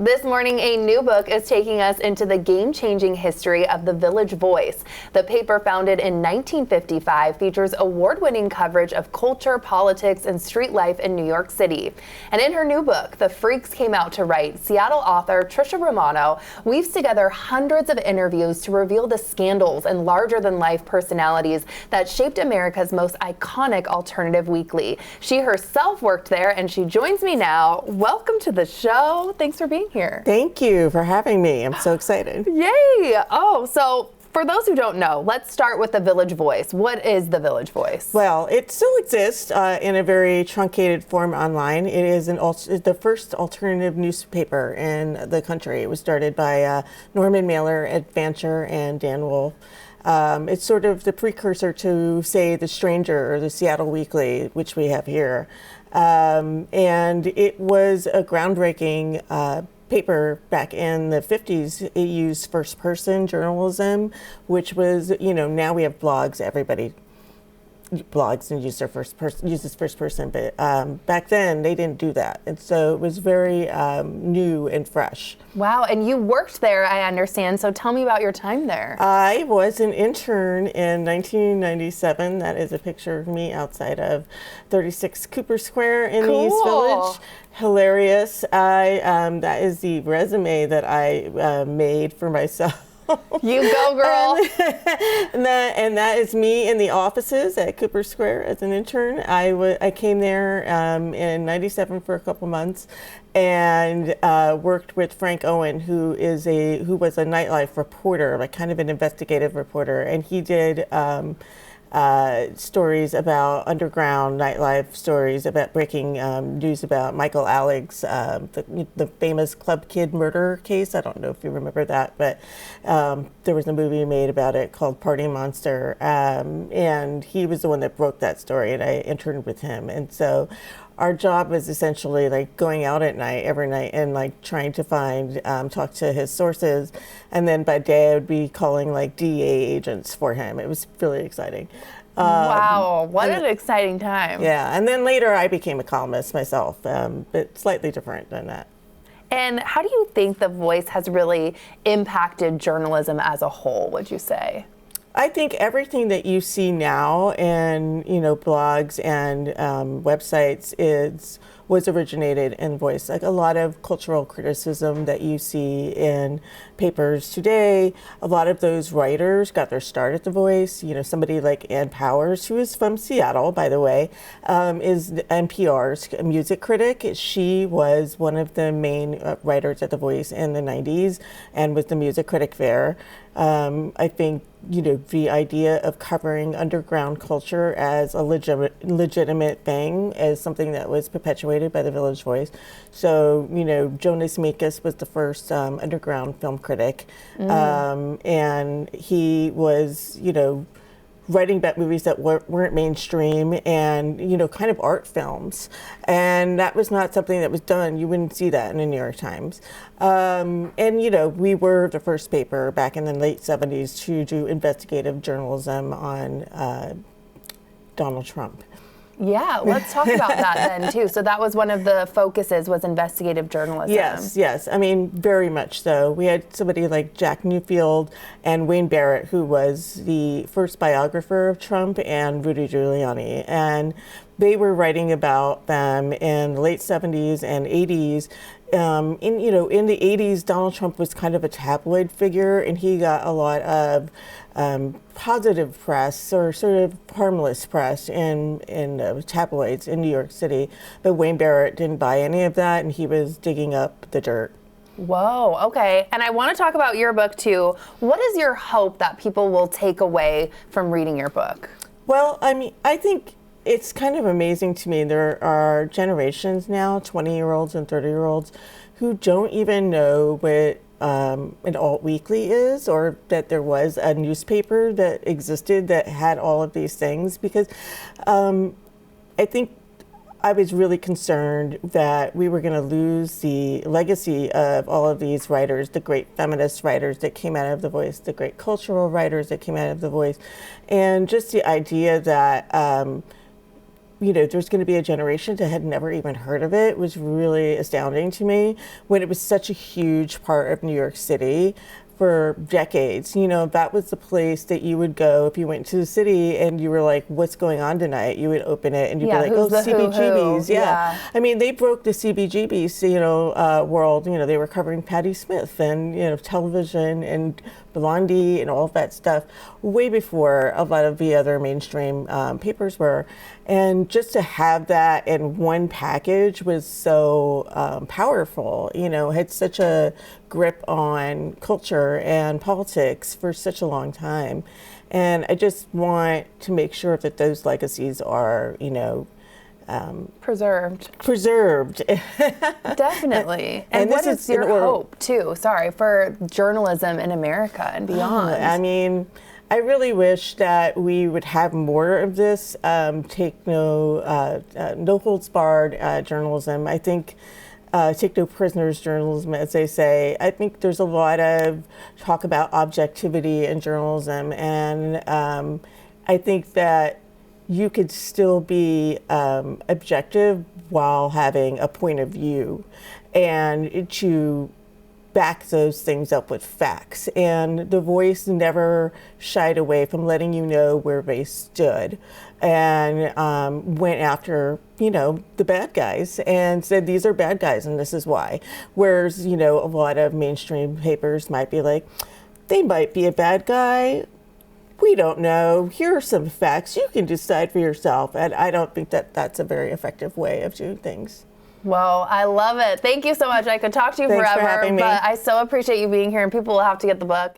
This morning, a new book is taking us into the game-changing history of the Village Voice. The paper, founded in 1955, features award-winning coverage of culture, politics, and street life in New York City. And in her new book, The Freaks Came Out to Write, Seattle author Tricia Romano weaves together hundreds of interviews to reveal the scandals and larger-than-life personalities that shaped America's most iconic alternative weekly. She herself worked there, and she joins me now. Welcome to the show. Thanks for being here. Thank you for having me. I'm so excited. Yay! Oh, so for those who don't know, let's start with the Village Voice. What is the Village Voice? Well, it still exists in a very truncated form online. It is the first alternative newspaper in the country. It was started by Norman Mailer, Ed Fancher, and Dan Wolfe. It's sort of the precursor to, say, The Stranger or the Seattle Weekly, which we have here. And it was a groundbreaking paper back in the 50s. It used first-person journalism, which was, now we have blogs. Everybody blogs and uses first person, but back then they didn't do that, and so it was very new and fresh. Wow, and you worked there, I understand, so tell me about your time there. I was an intern in 1997. That is a picture of me outside of 36 Cooper Square in the East Village. Hilarious. That is the resume that I made for myself. You go, girl. and that is me in the offices at Cooper Square as an intern. I came there in 97 for a couple months and worked with Frank Owen, who was a nightlife reporter, like kind of an investigative reporter, and he did stories about underground nightlife, stories about breaking news about Michael Alig's, the famous Club Kid murder case. I don't know if you remember that, but there was a movie made about it called Party Monster, and he was the one that broke that story, and I interned with him. And so our job was essentially like going out at night, every night, and like trying to find, talk to his sources. And then by day I would be calling like DEA agents for him. It was really exciting. Wow, what an exciting time. Yeah, and then later I became a columnist myself, but slightly different than that. And how do you think The Voice has really impacted journalism as a whole, would you say? I think everything that you see now in blogs and websites was originated in Voice. Like a lot of cultural criticism that you see in papers today, a lot of those writers got their start at The Voice. Somebody like Ann Powers, who is from Seattle, by the way, is NPR's music critic. She was one of the main writers at The Voice in the 90s and was the music critic there. I think the idea of covering underground culture as a legitimate thing is something that was perpetuated by the Village Voice. So, Jonas Mekas was the first underground film critic, and he was, writing about movies that weren't mainstream and, kind of art films. And that was not something that was done. You wouldn't see that in the New York Times. And, we were the first paper back in the late 70s to do investigative journalism on Donald Trump. Yeah, let's talk about that then too. So that was one of the focuses, was investigative journalism. Yes. I mean, very much so. We had somebody like Jack Newfield and Wayne Barrett, who was the first biographer of Trump and Rudy Giuliani. And they were writing about them in the late 70s and 80s. In the 80s, Donald Trump was kind of a tabloid figure, and he got a lot of positive press or sort of harmless press in tabloids in New York City. But Wayne Barrett didn't buy any of that, and he was digging up the dirt. Whoa, okay. And I want to talk about your book too. What is your hope that people will take away from reading your book? Well, I think it's kind of amazing to me. There are generations now, 20-year-olds and 30-year-olds, who don't even know what an alt weekly is, or that there was a newspaper that existed that had all of these things. Because I think I was really concerned that we were going to lose the legacy of all of these writers, the great feminist writers that came out of The Voice, the great cultural writers that came out of The Voice, and just the idea that there's going to be a generation that had never even heard of it was really astounding to me when it was such a huge part of New York City for decades. That was the place that you would go if you went to the city and you were like, what's going on tonight? You would open it and you'd be like, oh, CBGBs. Yeah. I mean, they broke the CBGBs, world. They were covering Patti Smith and, television and Blondie and all of that stuff way before a lot of the other mainstream papers were. And just to have that in one package was so powerful, had such a grip on culture and politics for such a long time. And I just want to make sure that those legacies are, preserved. Definitely. And what is your hope, too, for journalism in America and beyond? I mean, I really wish that we would have more of this, take no holds barred journalism. I think take no prisoners journalism, as they say. I think there's a lot of talk about objectivity in journalism, and I think that you could still be objective while having a point of view, and to back those things up with facts. And The Voice never shied away from letting you know where they stood, and went after, the bad guys and said, these are bad guys and this is why. Whereas, a lot of mainstream papers might be like, they might be a bad guy. We don't know. Here are some facts. You can decide for yourself. And I don't think that that's a very effective way of doing things. Well, I love it. Thank you so much. I could talk to you Thanks forever, for having me. But I so appreciate you being here, and people will have to get the book.